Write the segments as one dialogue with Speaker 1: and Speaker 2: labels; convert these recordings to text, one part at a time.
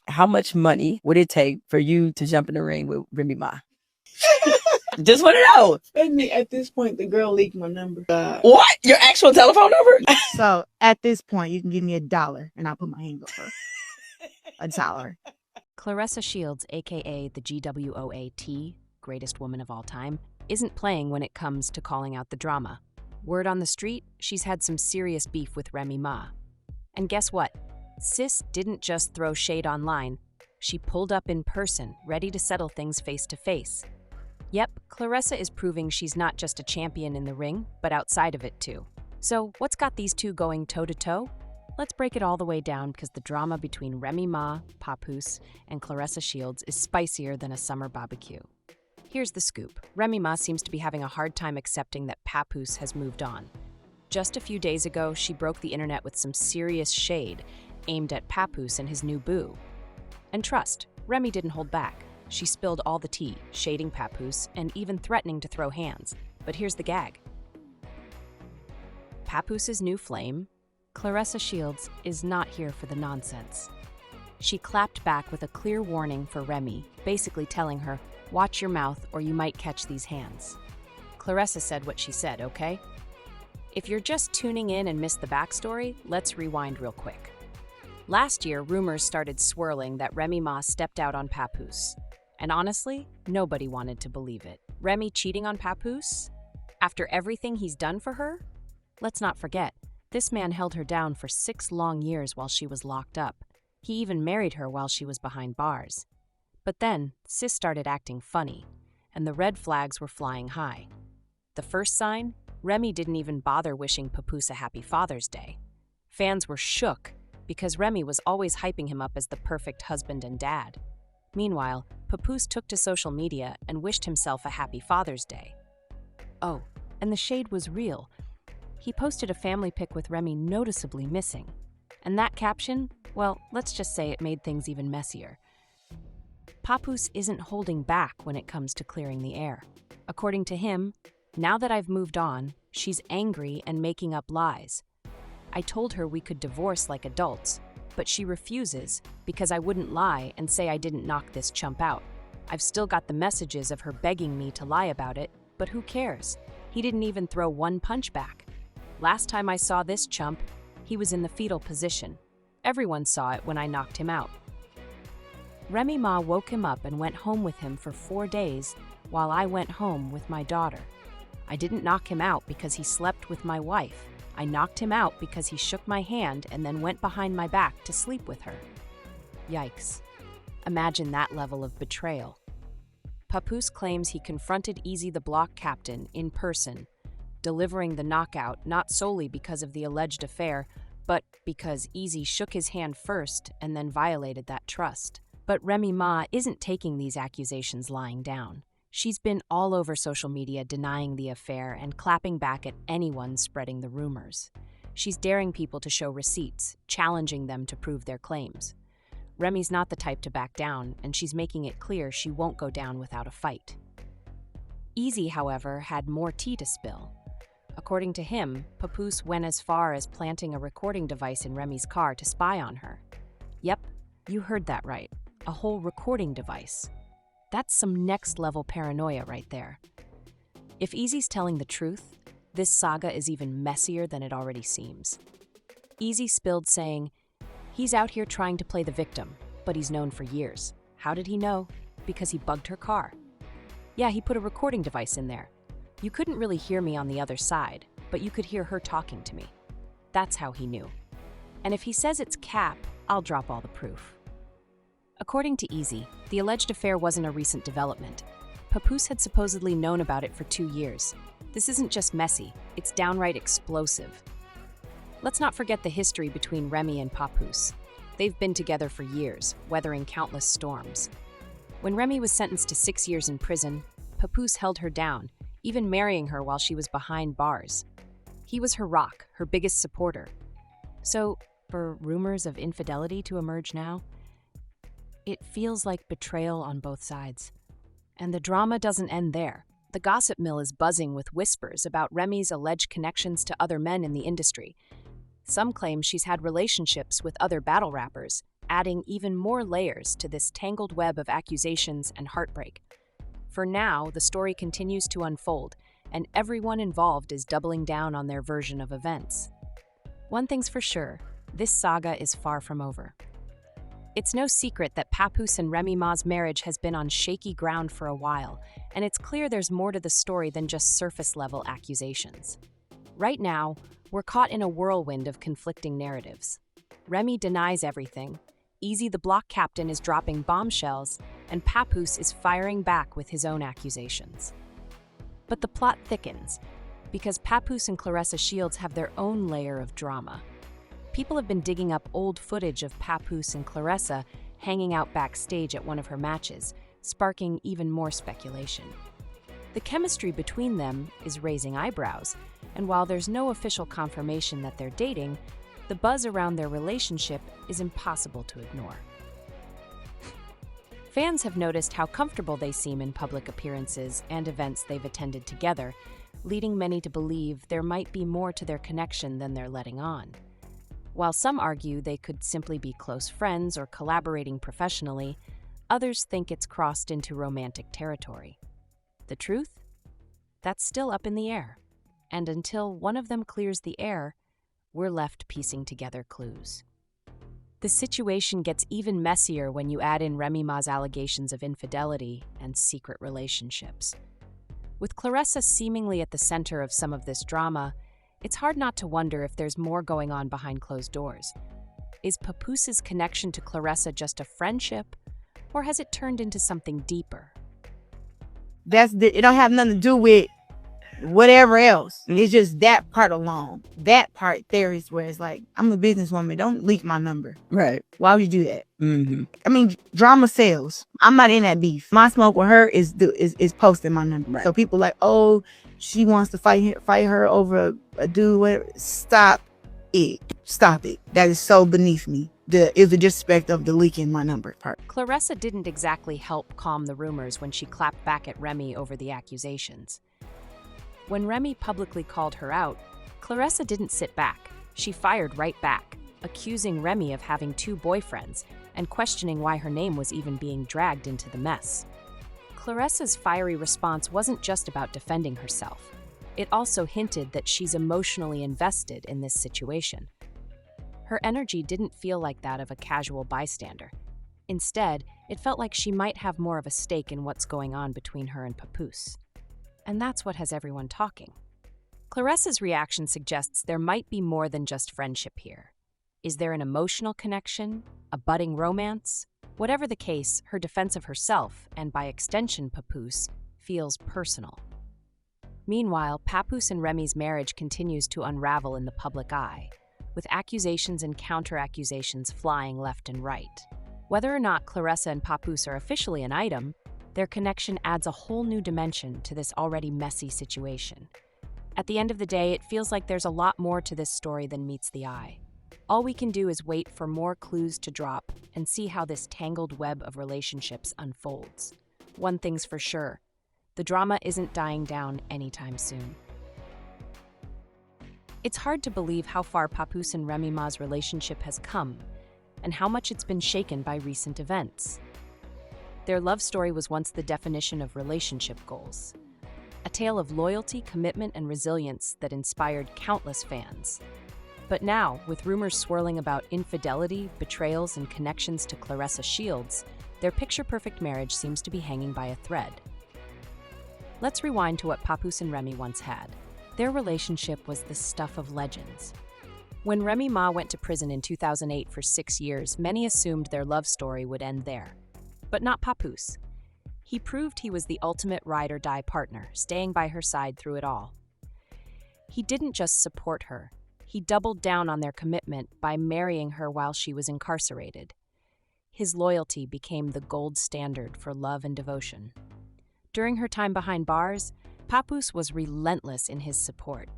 Speaker 1: How much money would it take for you to jump in the ring with Remy Ma? Just want to know.
Speaker 2: At this point, the girl leaked my number.
Speaker 1: What? Your actual telephone number?
Speaker 2: So at this point, you can give me $1 and I'll put my hand over $1.
Speaker 3: Claressa Shields, aka the GWOAT, greatest woman of all time, isn't playing when it comes to calling out the drama. Word on the street, she's had some serious beef with Remy Ma. And guess what? Sis didn't just throw shade online. She pulled up in person, ready to settle things face to face. Yep, Claressa is proving she's not just a champion in the ring, but outside of it too. So what's got these two going toe-to-toe? Let's break it all the way down because the drama between Remy Ma, Papoose, and Claressa Shields is spicier than a summer barbecue. Here's the scoop. Remy Ma seems to be having a hard time accepting that Papoose has moved on. Just a few days ago, she broke the internet with some serious shade aimed at Papoose and his new boo. And trust, Remy didn't hold back. She spilled all the tea, shading Papoose and even threatening to throw hands. But here's the gag. Papoose's new flame, Claressa Shields, is not here for the nonsense. She clapped back with a clear warning for Remy, basically telling her, "Watch your mouth or you might catch these hands." Claressa said what she said, okay? If you're just tuning in and missed the backstory, let's rewind real quick. Last year, rumors started swirling that Remy Ma stepped out on Papoose. And honestly, nobody wanted to believe it. Remy cheating on Papoose? After everything he's done for her? Let's not forget, this man held her down for 6 long years while she was locked up. He even married her while she was behind bars. But then, sis started acting funny, and the red flags were flying high. The first sign? Remy didn't even bother wishing Papoose a happy Father's Day. Fans were shook because Remy was always hyping him up as the perfect husband and dad. Meanwhile, Papoose took to social media and wished himself a happy Father's Day. Oh, and the shade was real. He posted a family pic with Remy noticeably missing. And that caption, well, let's just say it made things even messier. Papoose isn't holding back when it comes to clearing the air. According to him, now that I've moved on, she's angry and making up lies. I told her we could divorce like adults, but she refuses because I wouldn't lie and say I didn't knock this chump out. I've still got the messages of her begging me to lie about it, but who cares? He didn't even throw one punch back. Last time I saw this chump, he was in the fetal position. Everyone saw it when I knocked him out. Remy Ma woke him up and went home with him for 4 days while I went home with my daughter. I didn't knock him out because he slept with my wife. I knocked him out because he shook my hand and then went behind my back to sleep with her. Yikes. Imagine that level of betrayal. Papoose claims he confronted Easy the Block captain in person, delivering the knockout not solely because of the alleged affair, but because Easy shook his hand first and then violated that trust. But Remy Ma isn't taking these accusations lying down. She's been all over social media denying the affair and clapping back at anyone spreading the rumors. She's daring people to show receipts, challenging them to prove their claims. Remy's not the type to back down, and she's making it clear she won't go down without a fight. Easy, however, had more tea to spill. According to him, Papoose went as far as planting a recording device in Remy's car to spy on her. Yep, you heard that right. A whole recording device. That's some next-level paranoia right there. If Easy's telling the truth, this saga is even messier than it already seems. Easy spilled saying, "He's out here trying to play the victim, but he's known for years. How did he know? Because he bugged her car. Yeah, he put a recording device in there. You couldn't really hear me on the other side, but you could hear her talking to me. That's how he knew. And if he says it's cap, I'll drop all the proof." According to Easy, the alleged affair wasn't a recent development. Papoose had supposedly known about it for 2 years. This isn't just messy, it's downright explosive. Let's not forget the history between Remy and Papoose. They've been together for years, weathering countless storms. When Remy was sentenced to 6 years in prison, Papoose held her down, even marrying her while she was behind bars. He was her rock, her biggest supporter. So, for rumors of infidelity to emerge now, it feels like betrayal on both sides. And the drama doesn't end there. The gossip mill is buzzing with whispers about Remy's alleged connections to other men in the industry. Some claim she's had relationships with other battle rappers, adding even more layers to this tangled web of accusations and heartbreak. For now, the story continues to unfold, and everyone involved is doubling down on their version of events. One thing's for sure, this saga is far from over. It's no secret that Papoose and Remy Ma's marriage has been on shaky ground for a while, and it's clear there's more to the story than just surface-level accusations. Right now, we're caught in a whirlwind of conflicting narratives. Remy denies everything, Easy the block captain is dropping bombshells, and Papoose is firing back with his own accusations. But the plot thickens, because Papoose and Claressa Shields have their own layer of drama. People have been digging up old footage of Papoose and Claressa hanging out backstage at one of her matches, sparking even more speculation. The chemistry between them is raising eyebrows, and while there's no official confirmation that they're dating, the buzz around their relationship is impossible to ignore. Fans have noticed how comfortable they seem in public appearances and events they've attended together, leading many to believe there might be more to their connection than they're letting on. While some argue they could simply be close friends or collaborating professionally, others think it's crossed into romantic territory. The truth? That's still up in the air. And until one of them clears the air, we're left piecing together clues. The situation gets even messier when you add in Remy Ma's allegations of infidelity and secret relationships. With Claressa seemingly at the center of some of this drama, it's hard not to wonder if there's more going on behind closed doors. Is Papoose's connection to Claressa just a friendship, or has it turned into something deeper?
Speaker 2: It don't have nothing to do with whatever else. It's just that part alone. That part there is where it's like, I'm a businesswoman. Don't leak my number.
Speaker 1: Right.
Speaker 2: Why would you do that?
Speaker 1: Mm-hmm.
Speaker 2: I mean, drama sells. I'm not in that beef. My smoke with her is posting my number.
Speaker 1: Right.
Speaker 2: So people like, oh, she wants to fight her over a dude. Whatever. Stop it. Stop it. That is so beneath me. Is the disrespect of the leaking my number part.
Speaker 3: Claressa didn't exactly help calm the rumors when she clapped back at Remy over the accusations. When Remy publicly called her out, Claressa didn't sit back. She fired right back, accusing Remy of having two boyfriends and questioning why her name was even being dragged into the mess. Claressa's fiery response wasn't just about defending herself. It also hinted that she's emotionally invested in this situation. Her energy didn't feel like that of a casual bystander. Instead, it felt like she might have more of a stake in what's going on between her and Papoose. And that's what has everyone talking. Claressa's reaction suggests there might be more than just friendship here. Is there an emotional connection? A budding romance? Whatever the case, her defense of herself, and by extension Papoose, feels personal. Meanwhile, Papoose and Remy's marriage continues to unravel in the public eye, with accusations and counter-accusations flying left and right. Whether or not Claressa and Papoose are officially an item, their connection adds a whole new dimension to this already messy situation. At the end of the day, it feels like there's a lot more to this story than meets the eye. All we can do is wait for more clues to drop and see how this tangled web of relationships unfolds. One thing's for sure, the drama isn't dying down anytime soon. It's hard to believe how far Papoose and Remy Ma's relationship has come, and how much it's been shaken by recent events. Their love story was once the definition of relationship goals, a tale of loyalty, commitment, and resilience that inspired countless fans. But now, with rumors swirling about infidelity, betrayals, and connections to Claressa Shields, their picture-perfect marriage seems to be hanging by a thread. Let's rewind to what Papoose and Remy once had. Their relationship was the stuff of legends. When Remy Ma went to prison in 2008 for 6 years, many assumed their love story would end there. But not Papoose. He proved he was the ultimate ride-or-die partner, staying by her side through it all. He didn't just support her. He doubled down on their commitment by marrying her while she was incarcerated. His loyalty became the gold standard for love and devotion. During her time behind bars, Papoose was relentless in his support.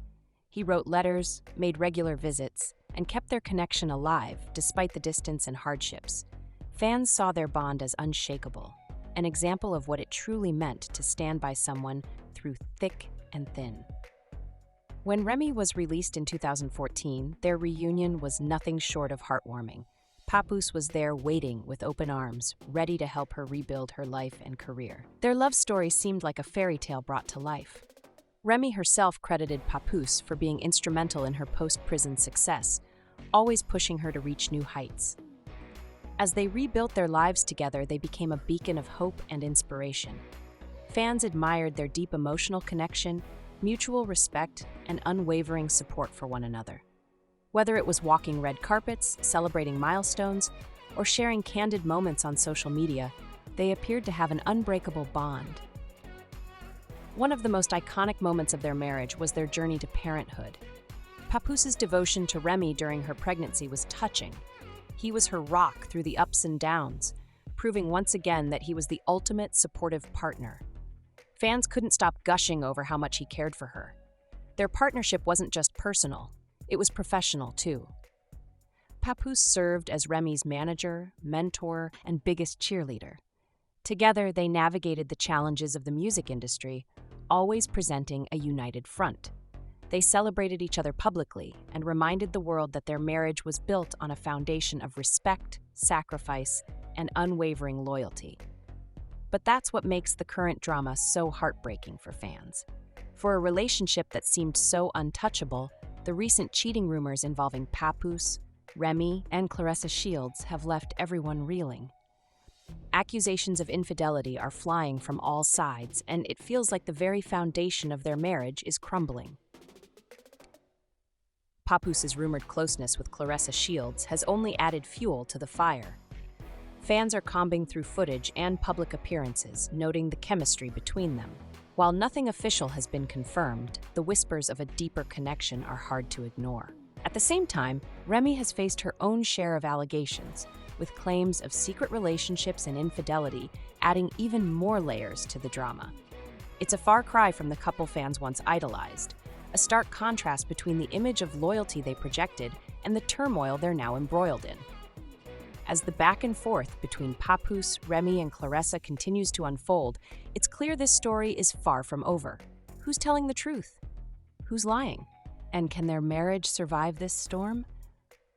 Speaker 3: He wrote letters, made regular visits, and kept their connection alive despite the distance and hardships. Fans saw their bond as unshakable, an example of what it truly meant to stand by someone through thick and thin. When Remy was released in 2014, their reunion was nothing short of heartwarming. Papoose was there waiting with open arms, ready to help her rebuild her life and career. Their love story seemed like a fairy tale brought to life. Remy herself credited Papoose for being instrumental in her post-prison success, always pushing her to reach new heights. As they rebuilt their lives together, they became a beacon of hope and inspiration. Fans admired their deep emotional connection, mutual respect, and unwavering support for one another. Whether it was walking red carpets, celebrating milestones, or sharing candid moments on social media, they appeared to have an unbreakable bond. One of the most iconic moments of their marriage was their journey to parenthood. Papoose's devotion to Remy during her pregnancy was touching. He was her rock through the ups and downs, proving once again that he was the ultimate supportive partner. Fans couldn't stop gushing over how much he cared for her. Their partnership wasn't just personal, it was professional too. Papoose served as Remy's manager, mentor, and biggest cheerleader. Together, they navigated the challenges of the music industry, always presenting a united front. They celebrated each other publicly and reminded the world that their marriage was built on a foundation of respect, sacrifice, and unwavering loyalty. But that's what makes the current drama so heartbreaking for fans. For a relationship that seemed so untouchable, the recent cheating rumors involving Papoose, Remy, and Claressa Shields have left everyone reeling. Accusations of infidelity are flying from all sides, and it feels like the very foundation of their marriage is crumbling. Papoose's rumored closeness with Claressa Shields has only added fuel to the fire. Fans are combing through footage and public appearances, noting the chemistry between them. While nothing official has been confirmed, the whispers of a deeper connection are hard to ignore. At the same time, Remy has faced her own share of allegations, with claims of secret relationships and infidelity adding even more layers to the drama. It's a far cry from the couple fans once idolized, a stark contrast between the image of loyalty they projected and the turmoil they're now embroiled in. As the back and forth between Papoose, Remy, and Claressa continues to unfold, it's clear this story is far from over. Who's telling the truth? Who's lying? And can their marriage survive this storm?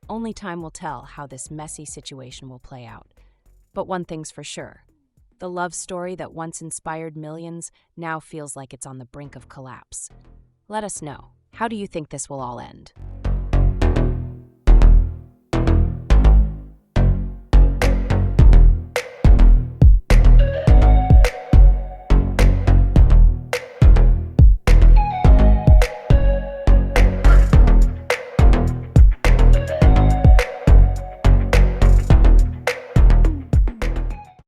Speaker 3: Only time will tell how this messy situation will play out. But one thing's for sure. The love story that once inspired millions now feels like it's on the brink of collapse. Let us know. How do you think this will all end?